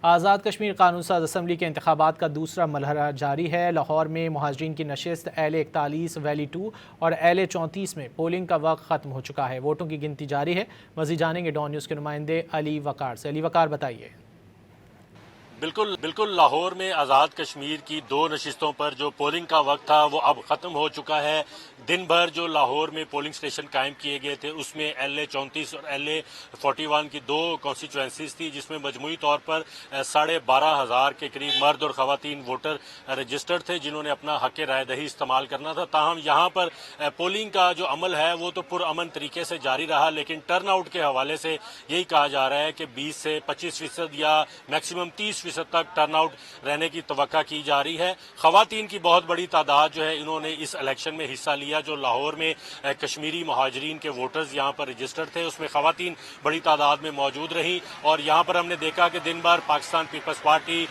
آزاد کشمیر قانون ساز اسمبلی کے انتخابات کا دوسرا مرحلہ جاری ہے۔ لاہور میں مہاجرین کی نشست اہل 41 ویلی 2 اور اہل 34 میں پولنگ کا وقت ختم ہو چکا ہے۔ ووٹوں کی گنتی جاری ہے۔ مزید جانیں گے ڈان نیوز کے نمائندے علی وقار سے۔ علی وقار بتائیے۔ بالکل لاہور میں آزاد کشمیر کی 2 نشستوں پر جو پولنگ کا وقت تھا وہ اب ختم ہو چکا ہے۔ دن بھر جو لاہور میں پولنگ سٹیشن قائم کیے گئے تھے اس میں ایل اے 34 اور ایل اے 41 کی 2 کانسٹیچوئنسیز تھی، جس میں مجموعی طور پر 12,500 کے قریب مرد اور خواتین ووٹر رجسٹرڈ تھے جنہوں نے اپنا حق رائے دہی استعمال کرنا تھا۔ تاہم یہاں پر پولنگ کا جو عمل ہے وہ تو پرامن طریقے سے جاری رہا، لیکن ٹرن آؤٹ کے حوالے سے یہی کہا جا رہا ہے کہ 20 سے 25% یا میکسیمم 30% تک ٹرن آؤٹ رہنے کی توقع کی جا رہی ہے۔ خواتین کی بہت بڑی تعداد جو ہے انہوں نے اس الیکشن میں حصہ لیا۔ جو لاہور میں کشمیری مہاجرین کے ووٹرز یہاں پر رجسٹرڈ تھے اس میں خواتین بڑی تعداد میں موجود رہیں، اور یہاں پر ہم نے دیکھا کہ دن بھر پاکستان پیپلز پارٹی،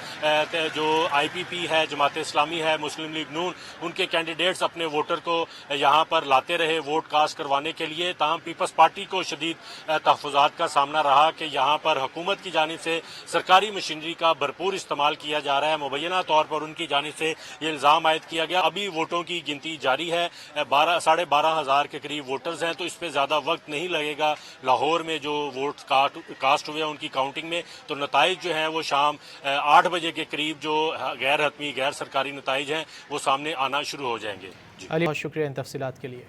جو آئی پی پی ہے، جماعت اسلامی ہے، مسلم لیگ نون، ان کے کینڈیڈیٹس اپنے ووٹر کو یہاں پر لاتے رہے ووٹ کاسٹ کروانے کے لیے۔ تاہم پیپلز پارٹی کو شدید تحفظات کا سامنا رہا کہ یہاں پر حکومت کی جانب سے سرکاری مشینری کا بھرپور استعمال کیا جا رہا ہے۔ مبینہ طور پر ان کی جانب سے یہ الزام عائد کیا گیا۔ ابھی ووٹوں کی گنتی جاری ہے، 12,500 کے قریب ووٹرز ہیں، تو اس پہ زیادہ وقت نہیں لگے گا۔ لاہور میں جو ووٹ کاسٹ ہوئے ہیں ان کی کاؤنٹنگ میں تو نتائج جو ہیں وہ شام 8 بجے کے قریب جو غیر حتمی غیر سرکاری نتائج ہیں وہ سامنے آنا شروع ہو جائیں گے۔ علی بہت شکریہ ان تفصیلات کے لیے۔